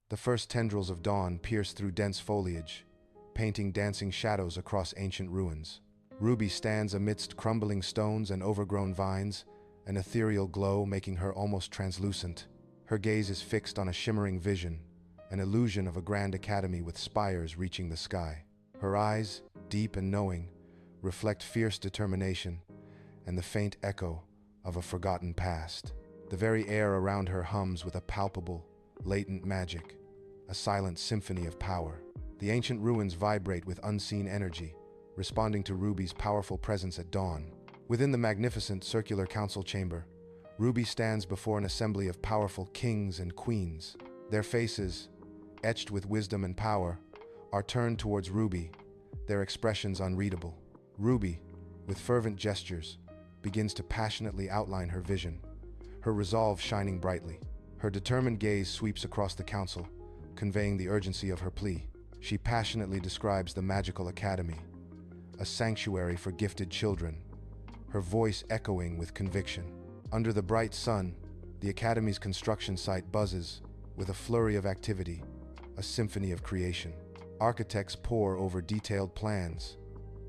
The first tendrils of dawn pierce through dense foliage, painting dancing shadows across ancient ruins. Ruby stands amidst crumbling stones and overgrown vines, an ethereal glow making her almost translucent. Her gaze is fixed on a shimmering vision, an illusion of a grand academy with spires reaching the sky. Her eyes, deep and knowing, reflect fierce determination and the faint echo of a forgotten past. The very air around her hums with a palpable, latent magic, a silent symphony of power. The ancient ruins vibrate with unseen energy, responding to Ruby's powerful presence at dawn. Within the magnificent circular council chamber, Ruby stands before an assembly of powerful kings and queens. Their faces, etched with wisdom and power, are turned towards Ruby, their expressions unreadable. Ruby, with fervent gestures, begins to passionately outline her vision, her resolve shining brightly. Her determined gaze sweeps across the council, conveying the urgency of her plea. She passionately describes the magical academy, a sanctuary for gifted children, her voice echoing with conviction. Under the bright sun, the academy's construction site buzzes with a flurry of activity, a symphony of creation. Architects pore over detailed plans,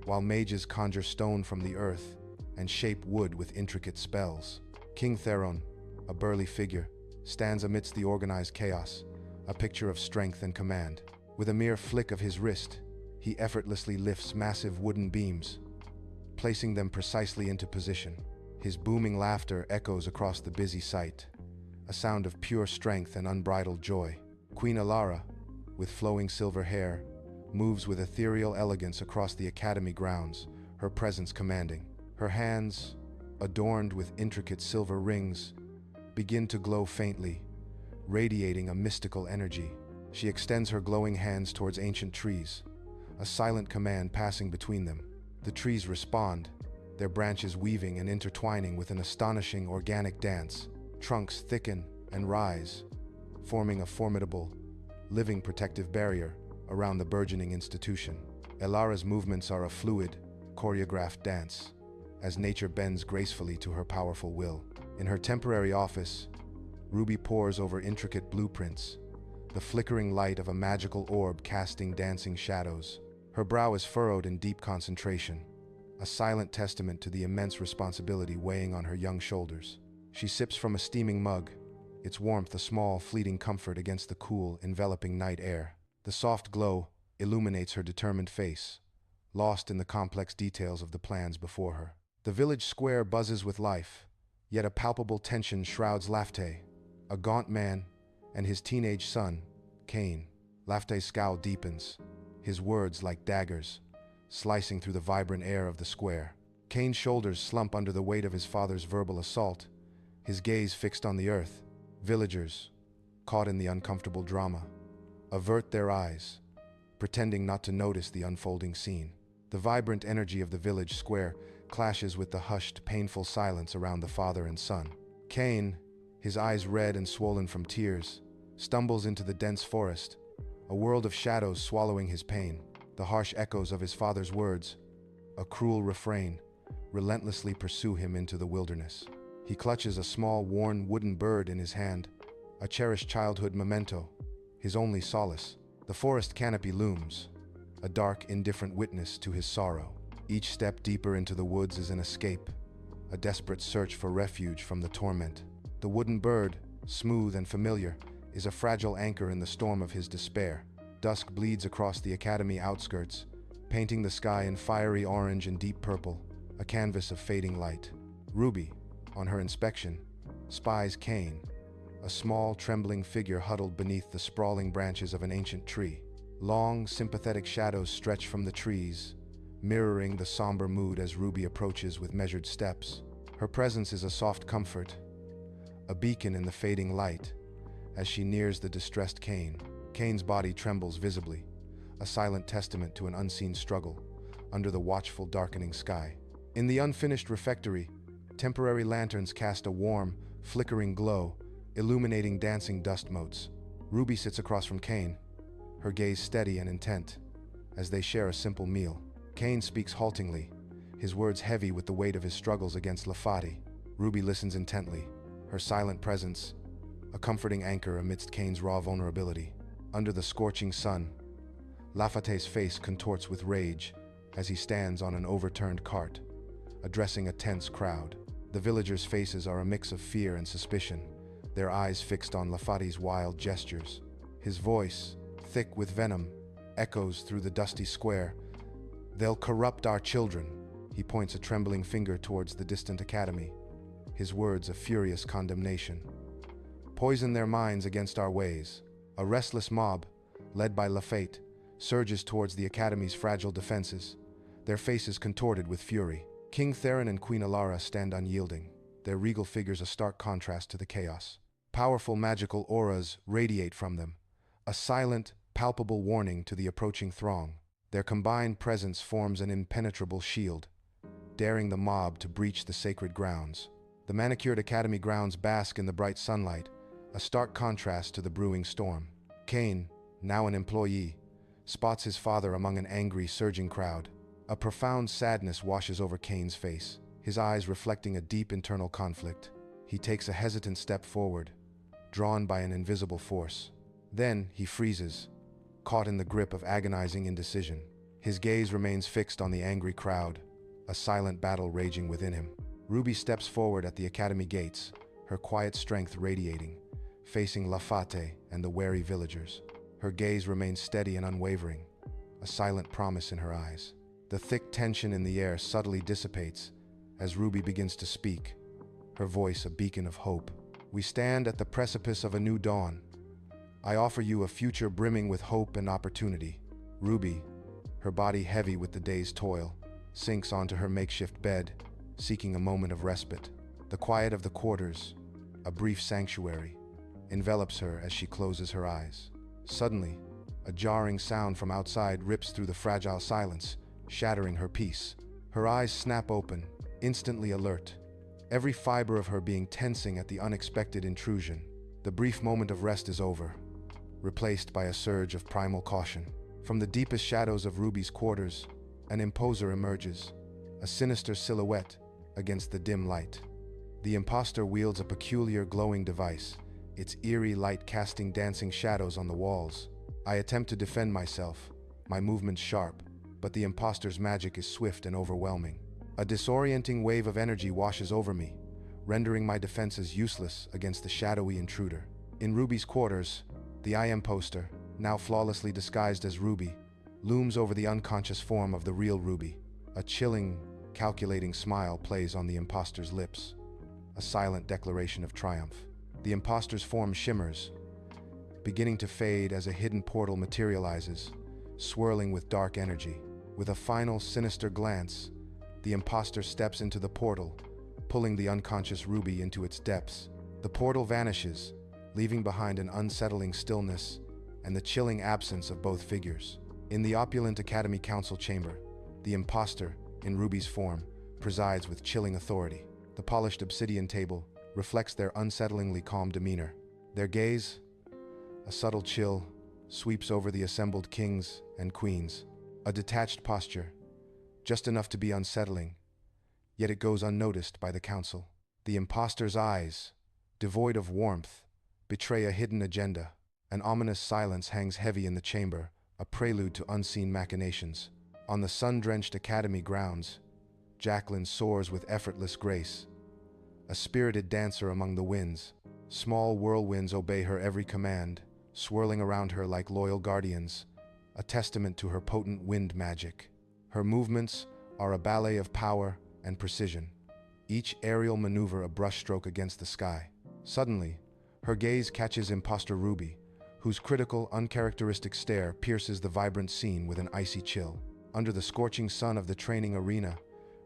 while mages conjure stone from the earth and shape wood with intricate spells. King Theron, a burly figure, stands amidst the organized chaos, a picture of strength and command. With a mere flick of his wrist, he effortlessly lifts massive wooden beams, placing them precisely into position. His booming laughter echoes across the busy site, a sound of pure strength and unbridled joy. Queen Alara, with flowing silver hair, moves with ethereal elegance across the academy grounds, her presence commanding. Her hands, adorned with intricate silver rings, begin to glow faintly, radiating a mystical energy. She extends her glowing hands towards ancient trees, a silent command passing between them. The trees respond, their branches weaving and intertwining with an astonishing organic dance. Trunks thicken and rise, forming a formidable, living protective barrier around the burgeoning institution. Elara's movements are a fluid, choreographed dance, as nature bends gracefully to her powerful will. In her temporary office, Ruby pores over intricate blueprints, the flickering light of a magical orb casting dancing shadows. Her brow is furrowed in deep concentration, a silent testament to the immense responsibility weighing on her young shoulders. She sips from a steaming mug, its warmth a small, fleeting comfort against the cool, enveloping night air. The soft glow illuminates her determined face, lost in the complex details of the plans before her. The village square buzzes with life, yet a palpable tension shrouds Lafte, a gaunt man, and his teenage son, Cain. Lafte's scowl deepens, his words like daggers, slicing through the vibrant air of the square. Cain's shoulders slump under the weight of his father's verbal assault, his gaze fixed on the earth. Villagers, caught in the uncomfortable drama, avert their eyes, pretending not to notice the unfolding scene. The vibrant energy of the village square clashes with the hushed, painful silence around the father and son. Cain, his eyes red and swollen from tears, stumbles into the dense forest, a world of shadows swallowing his pain. The harsh echoes of his father's words, a cruel refrain, relentlessly pursue him into the wilderness. He clutches a small, worn wooden bird in his hand, a cherished childhood memento, his only solace. The forest canopy looms, a dark, indifferent witness to his sorrow. Each step deeper into the woods is an escape, a desperate search for refuge from the torment. The wooden bird, smooth and familiar, is a fragile anchor in the storm of his despair. Dusk bleeds across the academy outskirts, painting the sky in fiery orange and deep purple, a canvas of fading light. Ruby, on her inspection, spies Cain, a small, trembling figure huddled beneath the sprawling branches of an ancient tree. Long, sympathetic shadows stretch from the trees, mirroring the somber mood as Ruby approaches with measured steps. Her presence is a soft comfort, a beacon in the fading light, as she nears the distressed Cain. Cain's body trembles visibly, a silent testament to an unseen struggle under the watchful, darkening sky. In the unfinished refectory, temporary lanterns cast a warm, flickering glow, illuminating dancing dust motes. Ruby sits across from Cain, her gaze steady and intent, as they share a simple meal. Cain speaks haltingly, his words heavy with the weight of his struggles against Lafati. Ruby listens intently, her silent presence a comforting anchor amidst Cain's raw vulnerability. Under the scorching sun, Lafate's face contorts with rage as he stands on an overturned cart, addressing a tense crowd. The villagers' faces are a mix of fear and suspicion, their eyes fixed on Lafate's wild gestures. His voice, thick with venom, echoes through the dusty square. "They'll corrupt our children." He points a trembling finger towards the distant academy, his words a furious condemnation. "Poison their minds against our ways." A restless mob, led by Lafate, surges towards the academy's fragile defenses, their faces contorted with fury. King Theron and Queen Alara stand unyielding, their regal figures a stark contrast to the chaos. Powerful magical auras radiate from them, a silent, palpable warning to the approaching throng. Their combined presence forms an impenetrable shield, daring the mob to breach the sacred grounds. The manicured academy grounds bask in the bright sunlight, a stark contrast to the brewing storm. Kane, now an employee, spots his father among an angry, surging crowd. A profound sadness washes over Kane's face, his eyes reflecting a deep internal conflict. He takes a hesitant step forward, drawn by an invisible force. Then he freezes, caught in the grip of agonizing indecision. His gaze remains fixed on the angry crowd, a silent battle raging within him. Ruby steps forward at the academy gates, her quiet strength radiating, facing Lafate and the wary villagers. Her gaze remains steady and unwavering, a silent promise in her eyes. The thick tension in the air subtly dissipates as Ruby begins to speak, her voice a beacon of hope. "We stand at the precipice of a new dawn. I offer you a future brimming with hope and opportunity." Ruby, her body heavy with the day's toil, sinks onto her makeshift bed, seeking a moment of respite. The quiet of the quarters, a brief sanctuary, envelops her as she closes her eyes. Suddenly, a jarring sound from outside rips through the fragile silence, shattering her peace. Her eyes snap open, instantly alert, every fiber of her being tensing at the unexpected intrusion. The brief moment of rest is over, replaced by a surge of primal caution. From the deepest shadows of Ruby's quarters, an imposer emerges, a sinister silhouette against the dim light. The imposter wields a peculiar glowing device, its eerie light casting dancing shadows on the walls. I attempt to defend myself, my movements sharp, but the imposter's magic is swift and overwhelming. A disorienting wave of energy washes over me, rendering my defenses useless against the shadowy intruder. In Ruby's quarters, the I Am poster, now flawlessly disguised as Ruby, looms over the unconscious form of the real Ruby. A chilling, calculating smile plays on the imposter's lips, a silent declaration of triumph. The imposter's form shimmers, beginning to fade as a hidden portal materializes, swirling with dark energy. With a final sinister glance, the imposter steps into the portal, pulling the unconscious Ruby into its depths. The portal vanishes, leaving behind an unsettling stillness and the chilling absence of both figures. In the opulent Academy Council chamber, the imposter, in Ruby's form, presides with chilling authority. The polished obsidian table reflects their unsettlingly calm demeanor. Their gaze, a subtle chill, sweeps over the assembled kings and queens. A detached posture, just enough to be unsettling, yet it goes unnoticed by the council. The imposter's eyes, devoid of warmth, betray a hidden agenda. An ominous silence hangs heavy in the chamber, a prelude to unseen machinations. On the sun-drenched academy grounds, Jacqueline soars with effortless grace, a spirited dancer among the winds. Small whirlwinds obey her every command, swirling around her like loyal guardians, a testament to her potent wind magic. Her movements are a ballet of power and precision, each aerial maneuver a brushstroke against the sky. Suddenly, her gaze catches imposter Ruby, whose critical, uncharacteristic stare pierces the vibrant scene with an icy chill. Under the scorching sun of the training arena,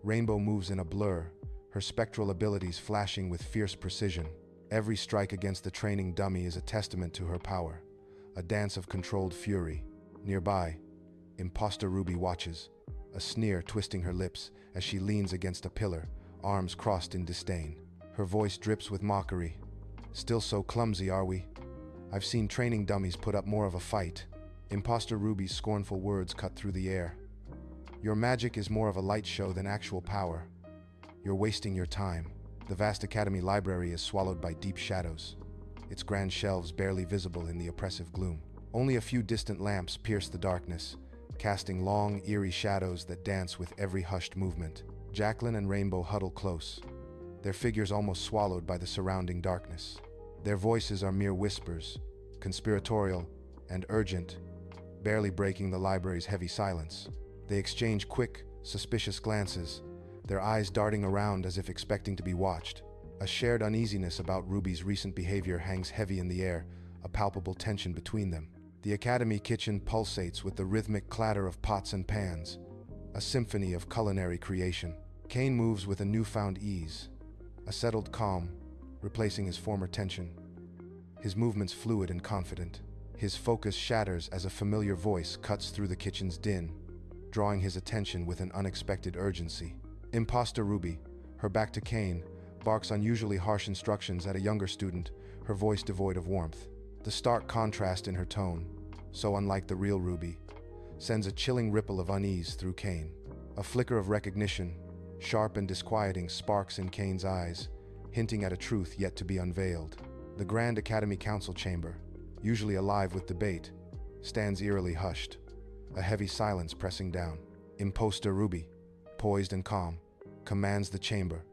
Rainbow moves in a blur, her spectral abilities flashing with fierce precision. Every strike against the training dummy is a testament to her power, a dance of controlled fury. Nearby, imposter Ruby watches, a sneer twisting her lips as she leans against a pillar, arms crossed in disdain. Her voice drips with mockery. "Still so clumsy, are we? I've seen training dummies put up more of a fight." Imposter Ruby's scornful words cut through the air. "Your magic is more of a light show than actual power. You're wasting your time." The vast academy library is swallowed by deep shadows, its grand shelves barely visible in the oppressive gloom. Only a few distant lamps pierce the darkness, casting long, eerie shadows that dance with every hushed movement. Jacqueline and Rainbow huddle close, their figures almost swallowed by the surrounding darkness. Their voices are mere whispers, conspiratorial and urgent, barely breaking the library's heavy silence. They exchange quick, suspicious glances, their eyes darting around as if expecting to be watched. A shared uneasiness about Ruby's recent behavior hangs heavy in the air, a palpable tension between them. The academy kitchen pulsates with the rhythmic clatter of pots and pans, a symphony of culinary creation. Kane moves with a newfound ease, a settled calm, replacing his former tension. His movements fluid and confident. His focus shatters as a familiar voice cuts through the kitchen's din, drawing his attention with an unexpected urgency. Imposter Ruby, her back to Kane, barks unusually harsh instructions at a younger student, her voice devoid of warmth. The stark contrast in her tone, so unlike the real Ruby, sends a chilling ripple of unease through Kane. A flicker of recognition, sharp and disquieting, sparks in Kane's eyes, hinting at a truth yet to be unveiled. The Grand Academy Council chamber, usually alive with debate, stands eerily hushed, a heavy silence pressing down. Imposter Ruby, poised and calm, commands the chamber,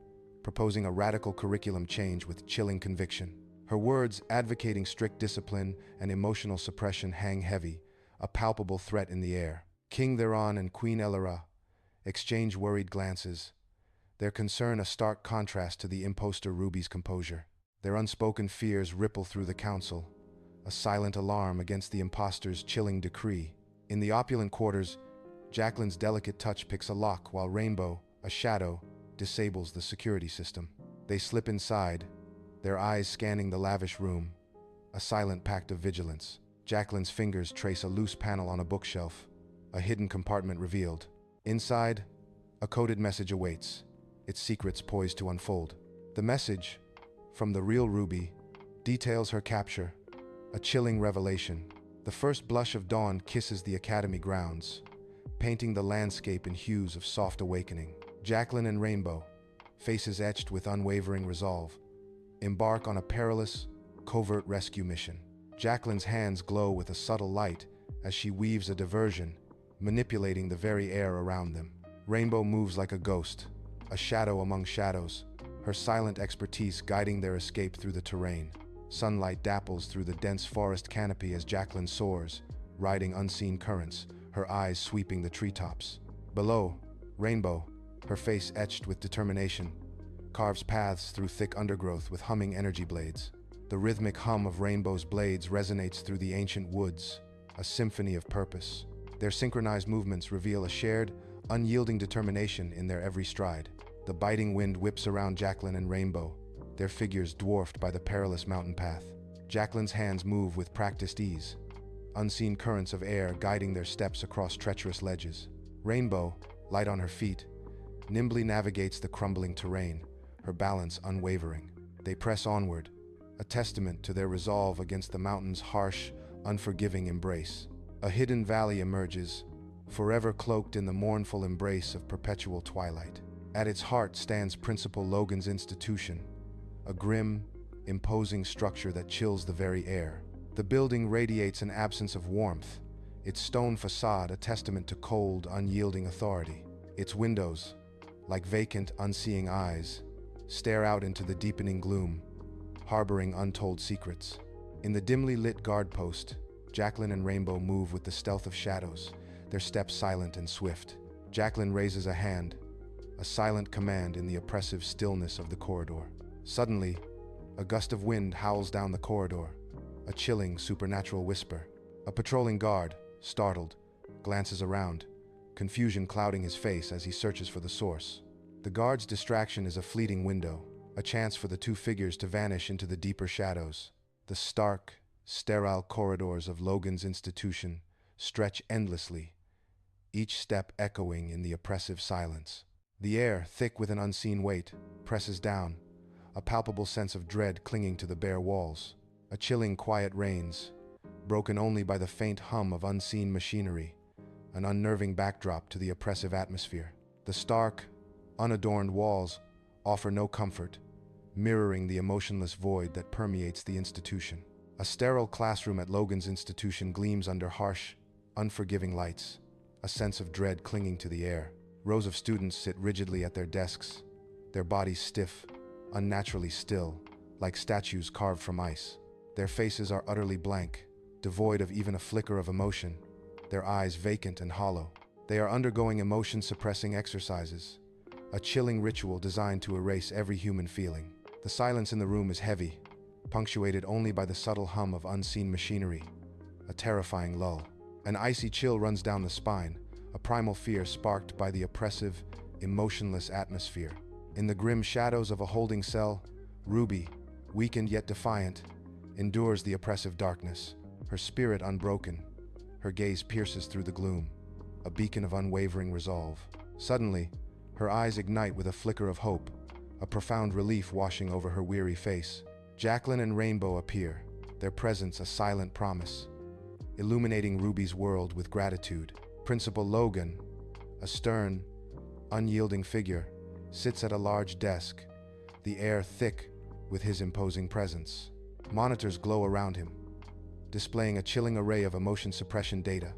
proposing a radical curriculum change with chilling conviction. Her words, advocating strict discipline and emotional suppression, hang heavy, a palpable threat in the air. King Theron and Queen Elira exchange worried glances, their concern a stark contrast to the imposter Ruby's composure. Their unspoken fears ripple through the council, a silent alarm against the imposter's chilling decree. In the opulent quarters, Jacqueline's delicate touch picks a lock while Rainbow, a shadow, disables the security system. They slip inside, their eyes scanning the lavish room, a silent pact of vigilance. Jacqueline's fingers trace a loose panel on a bookshelf, a hidden compartment revealed. Inside, a coded message awaits, its secrets poised to unfold. The message, from the real Ruby, details her capture, a chilling revelation. The first blush of dawn kisses the academy grounds, painting the landscape in hues of soft awakening. Jacqueline and Rainbow, faces etched with unwavering resolve, embark on a perilous, covert rescue mission. Jacqueline's hands glow with a subtle light as she weaves a diversion, manipulating the very air around them. Rainbow moves like a ghost, a shadow among shadows, her silent expertise guiding their escape through the terrain. Sunlight dapples through the dense forest canopy as Jacqueline soars, riding unseen currents, her eyes sweeping the treetops. Below, Rainbow, her face etched with determination, carves paths through thick undergrowth with humming energy blades. The rhythmic hum of Rainbow's blades resonates through the ancient woods, a symphony of purpose. Their synchronized movements reveal a shared, unyielding determination in their every stride. The biting wind whips around Jacqueline and Rainbow, their figures dwarfed by the perilous mountain path. Jacqueline's hands move with practiced ease, unseen currents of air guiding their steps across treacherous ledges. Rainbow, light on her feet, nimbly navigates the crumbling terrain, her balance unwavering. They press onward, a testament to their resolve against the mountain's harsh, unforgiving embrace. A hidden valley emerges, forever cloaked in the mournful embrace of perpetual twilight. At its heart stands Principal Logan's institution, a grim, imposing structure that chills the very air. The building radiates an absence of warmth, its stone facade a testament to cold, unyielding authority. Its windows, like vacant, unseeing eyes, stare out into the deepening gloom, harboring untold secrets. In the dimly lit guard post, Jacqueline and Rainbow move with the stealth of shadows, their steps silent and swift. Jacqueline raises a hand, a silent command in the oppressive stillness of the corridor. Suddenly, a gust of wind howls down the corridor, a chilling, supernatural whisper. A patrolling guard, startled, glances around, confusion clouding his face as he searches for the source. The guard's distraction is a fleeting window, a chance for the two figures to vanish into the deeper shadows. The stark, sterile corridors of Logan's institution stretch endlessly, each step echoing in the oppressive silence. The air, thick with an unseen weight, presses down, a palpable sense of dread clinging to the bare walls. A chilling quiet reigns, broken only by the faint hum of unseen machinery, an unnerving backdrop to the oppressive atmosphere. The stark, unadorned walls offer no comfort, mirroring the emotionless void that permeates the institution. A sterile classroom at Logan's institution gleams under harsh, unforgiving lights, a sense of dread clinging to the air. Rows of students sit rigidly at their desks, their bodies stiff, unnaturally still, like statues carved from ice. Their faces are utterly blank, devoid of even a flicker of emotion, their eyes vacant and hollow. They are undergoing emotion-suppressing exercises, a chilling ritual designed to erase every human feeling. The silence in the room is heavy, punctuated only by the subtle hum of unseen machinery, a terrifying lull. An icy chill runs down the spine, a primal fear sparked by the oppressive, emotionless atmosphere. In the grim shadows of a holding cell, Ruby, weakened yet defiant, endures the oppressive darkness, her spirit unbroken. Her gaze pierces through the gloom, a beacon of unwavering resolve. Suddenly, her eyes ignite with a flicker of hope, a profound relief washing over her weary face. Jacqueline and Rainbow appear, their presence a silent promise, illuminating Ruby's world with gratitude. Principal Logan, a stern, unyielding figure, sits at a large desk, the air thick with his imposing presence. Monitors glow around him, displaying a chilling array of emotion suppression data,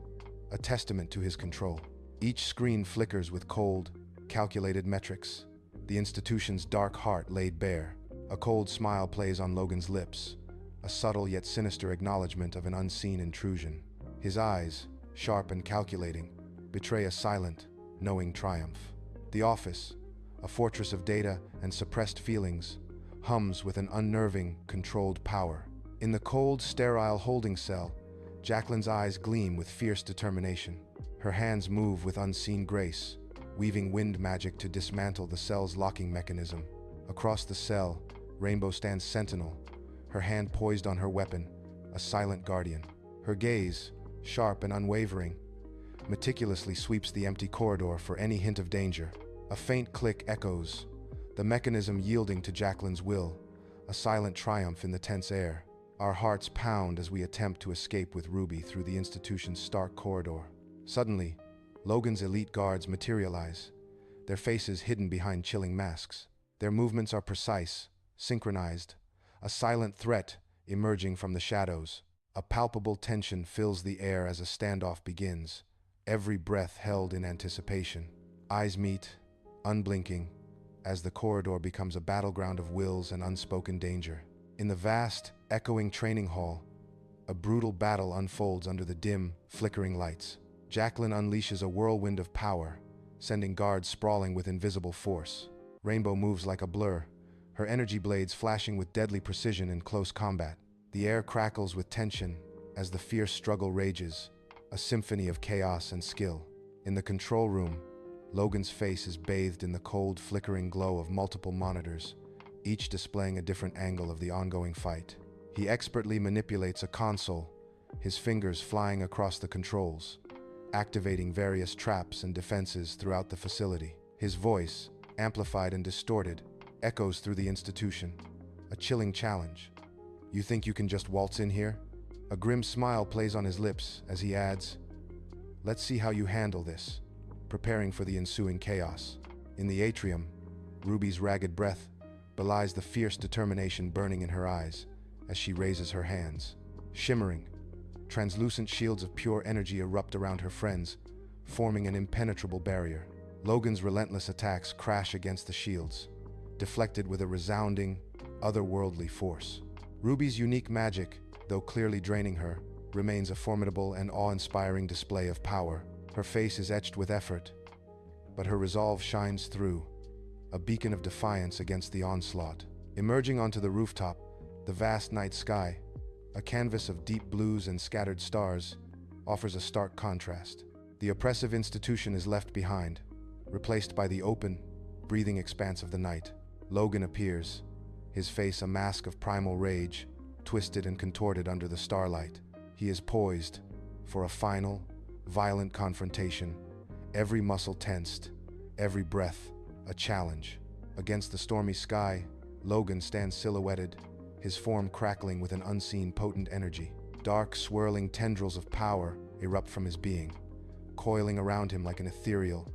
a testament to his control. Each screen flickers with cold, calculated metrics, the institution's dark heart laid bare. A cold smile plays on Logan's lips, a subtle yet sinister acknowledgement of an unseen intrusion. His eyes, sharp and calculating, betray a silent, knowing triumph. The office, a fortress of data and suppressed feelings, hums with an unnerving, controlled power. In the cold, sterile holding cell, Jacqueline's eyes gleam with fierce determination. Her hands move with unseen grace, weaving wind magic to dismantle the cell's locking mechanism. Across the cell, Rainbow stands sentinel, her hand poised on her weapon, a silent guardian. Her gaze, sharp and unwavering, meticulously sweeps the empty corridor for any hint of danger. A faint click echoes, the mechanism yielding to Jacqueline's will, a silent triumph in the tense air. Our hearts pound as we attempt to escape with Ruby through the institution's stark corridor. Suddenly, Logan's elite guards materialize, their faces hidden behind chilling masks. Their movements are precise, synchronized, a silent threat emerging from the shadows. A palpable tension fills the air as a standoff begins, every breath held in anticipation. Eyes meet, unblinking, as the corridor becomes a battleground of wills and unspoken danger. In the vast, echoing training hall, a brutal battle unfolds under the dim, flickering lights. Jacqueline unleashes a whirlwind of power, sending guards sprawling with invisible force. Rainbow moves like a blur, her energy blades flashing with deadly precision in close combat. The air crackles with tension as the fierce struggle rages, a symphony of chaos and skill. In the control room, Logan's face is bathed in the cold, flickering glow of multiple monitors, each displaying a different angle of the ongoing fight. He expertly manipulates a console, his fingers flying across the controls, activating various traps and defenses throughout the facility. His voice, amplified and distorted, echoes through the institution, a chilling challenge. "You think you can just waltz in here?" A grim smile plays on his lips as he adds, "Let's see how you handle this," preparing for the ensuing chaos. In the atrium, Ruby's ragged breath belies the fierce determination burning in her eyes as she raises her hands. Shimmering, translucent shields of pure energy erupt around her friends, forming an impenetrable barrier. Logan's relentless attacks crash against the shields, deflected with a resounding, otherworldly force. Ruby's unique magic, though clearly draining her, remains a formidable and awe-inspiring display of power. Her face is etched with effort, but her resolve shines through, a beacon of defiance against the onslaught. Emerging onto the rooftop, the vast night sky, a canvas of deep blues and scattered stars, offers a stark contrast. The oppressive institution is left behind, replaced by the open, breathing expanse of the night. Logan appears, his face a mask of primal rage, twisted and contorted under the starlight. He is poised for a final, violent confrontation, every muscle tensed, every breath a challenge. Against the stormy sky, Logan stands silhouetted, his form crackling with an unseen potent energy. Dark, swirling tendrils of power erupt from his being, coiling around him like an ethereal,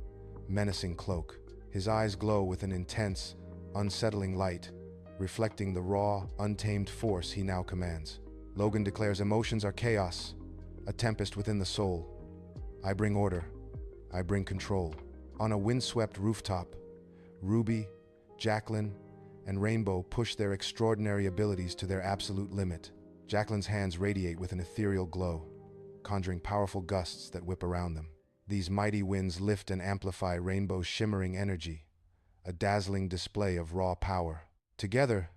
menacing cloak. His eyes glow with an intense, unsettling light, reflecting the raw, untamed force he now commands. Logan declares emotions are chaos, a tempest within the soul. I bring order. I bring control. On a windswept rooftop, Ruby, Jacqueline, and Rainbow push their extraordinary abilities to their absolute limit. Jacqueline's hands radiate with an ethereal glow, conjuring powerful gusts that whip around them. These mighty winds lift and amplify Rainbow's shimmering energy, a dazzling display of raw power. Together,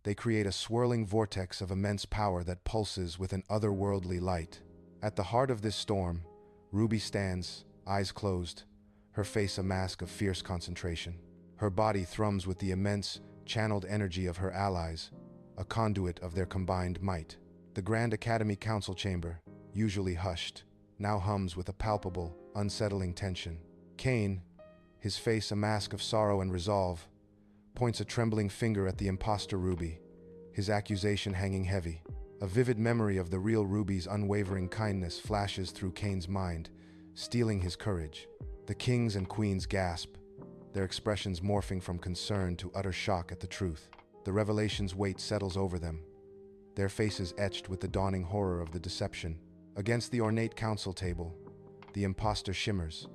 they create a swirling vortex of immense power that pulses with an otherworldly light. At the heart of this storm, Ruby stands, eyes closed, her face a mask of fierce concentration. Her body thrums with the immense, channeled energy of her allies, a conduit of their combined might. The Grand Academy Council Chamber, usually hushed, now hums with a palpable, unsettling tension. Kane, his face a mask of sorrow and resolve, points a trembling finger at the imposter Ruby, his accusation hanging heavy. A vivid memory of the real Ruby's unwavering kindness flashes through Kane's mind, stealing his courage. The kings and queens gasp, their expressions morphing from concern to utter shock at the truth. The revelation's weight settles over them, their faces etched with the dawning horror of the deception. Against the ornate council table, the imposter shimmers,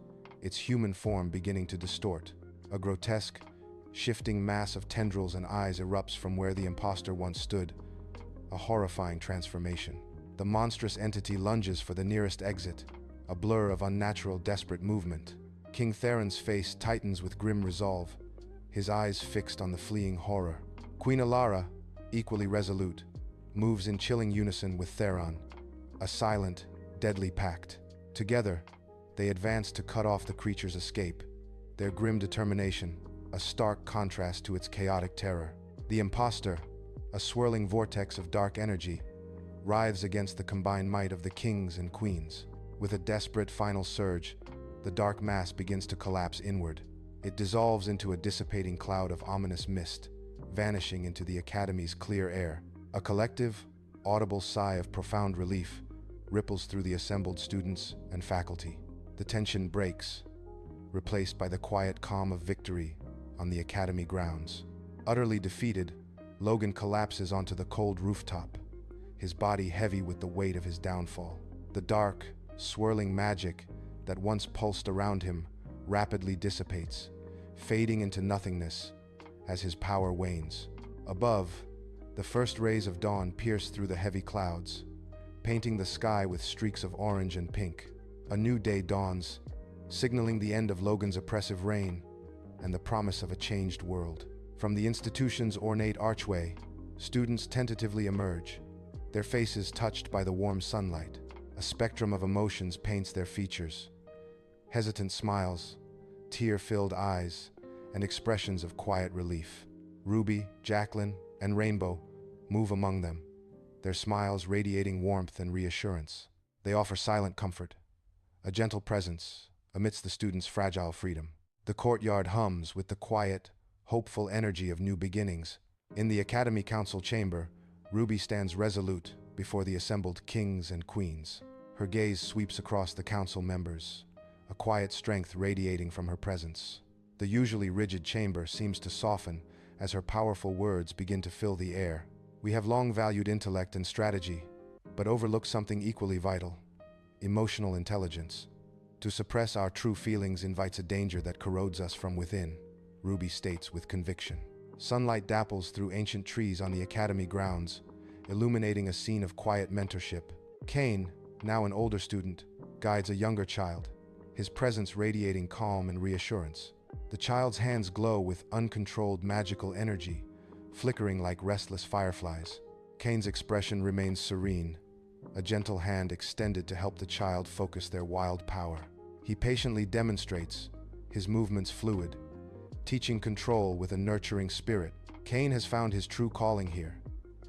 its human form beginning to distort. A grotesque, shifting mass of tendrils and eyes erupts from where the imposter once stood, a horrifying transformation. The monstrous entity lunges for the nearest exit, a blur of unnatural, desperate movement. King Theron's face tightens with grim resolve, his eyes fixed on the fleeing horror. Queen Alara, equally resolute, moves in chilling unison with Theron, a silent, deadly pact. Together, they advance to cut off the creature's escape, their grim determination a stark contrast to its chaotic terror. The imposter, a swirling vortex of dark energy, writhes against the combined might of the kings and queens. With a desperate final surge, the dark mass begins to collapse inward. It dissolves into a dissipating cloud of ominous mist, vanishing into the Academy's clear air. A collective, audible sigh of profound relief ripples through the assembled students and faculty. The tension breaks, replaced by the quiet calm of victory on the Academy grounds. Utterly defeated, Logan collapses onto the cold rooftop, his body heavy with the weight of his downfall. The dark, swirling magic that once pulsed around him rapidly dissipates, fading into nothingness as his power wanes. Above, the first rays of dawn pierce through the heavy clouds, painting the sky with streaks of orange and pink. A new day dawns, signaling the end of Logan's oppressive reign and the promise of a changed world. From the institution's ornate archway, students tentatively emerge, their faces touched by the warm sunlight. A spectrum of emotions paints their features. Hesitant smiles, tear-filled eyes, and expressions of quiet relief. Ruby, Jacqueline, and Rainbow move among them, their smiles radiating warmth and reassurance. They offer silent comfort, a gentle presence amidst the students' fragile freedom. The courtyard hums with the quiet, hopeful energy of new beginnings. In the Academy Council chamber, Ruby stands resolute before the assembled kings and queens. Her gaze sweeps across the council members, a quiet strength radiating from her presence. The usually rigid chamber seems to soften as her powerful words begin to fill the air. We have long valued intellect and strategy, but overlooked something equally vital: emotional intelligence. To suppress our true feelings invites a danger that corrodes us from within, Ruby states with conviction. Sunlight dapples through ancient trees on the Academy grounds, illuminating a scene of quiet mentorship. Kane, now an older student, guides a younger child, his presence radiating calm and reassurance. The child's hands glow with uncontrolled magical energy, flickering like restless fireflies. Kane's expression remains serene, a gentle hand extended to help the child focus their wild power. He patiently demonstrates, his movements fluid, teaching control with a nurturing spirit. Kane has found his true calling here,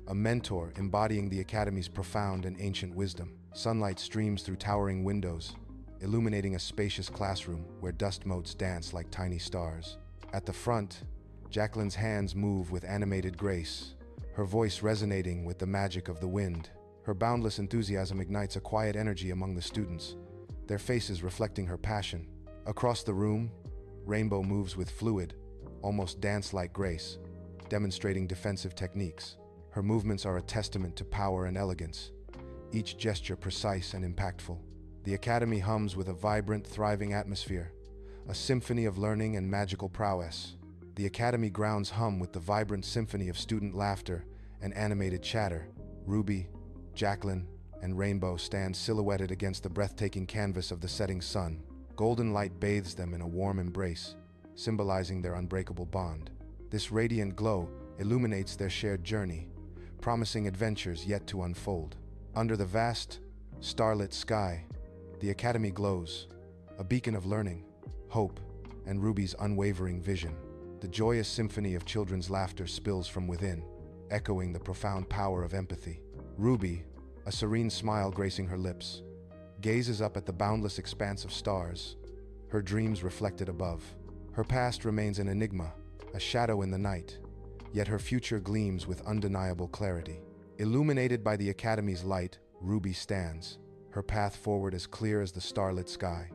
a mentor embodying the Academy's profound and ancient wisdom. Sunlight streams through towering windows, illuminating a spacious classroom where dust motes dance like tiny stars. At the front, Jacqueline's hands move with animated grace, her voice resonating with the magic of the wind. Her boundless enthusiasm ignites a quiet energy among the students, their faces reflecting her passion. Across the room, Rainbow moves with fluid, almost dance-like grace, demonstrating defensive techniques. Her movements are a testament to power and elegance, each gesture precise and impactful. The Academy hums with a vibrant, thriving atmosphere, a symphony of learning and magical prowess. The Academy grounds hum with the vibrant symphony of student laughter and animated chatter. Ruby, Jacqueline, and Rainbow stand silhouetted against the breathtaking canvas of the setting sun. Golden light bathes them in a warm embrace, symbolizing their unbreakable bond. This radiant glow illuminates their shared journey, promising adventures yet to unfold. Under the vast, starlit sky, the Academy glows, a beacon of learning, hope, and Ruby's unwavering vision. The joyous symphony of children's laughter spills from within, echoing the profound power of empathy. Ruby, a serene smile gracing her lips, gazes up at the boundless expanse of stars, her dreams reflected above. Her past remains an enigma, a shadow in the night, yet her future gleams with undeniable clarity. Illuminated by the Academy's light, Ruby stands, her path forward as clear as the starlit sky.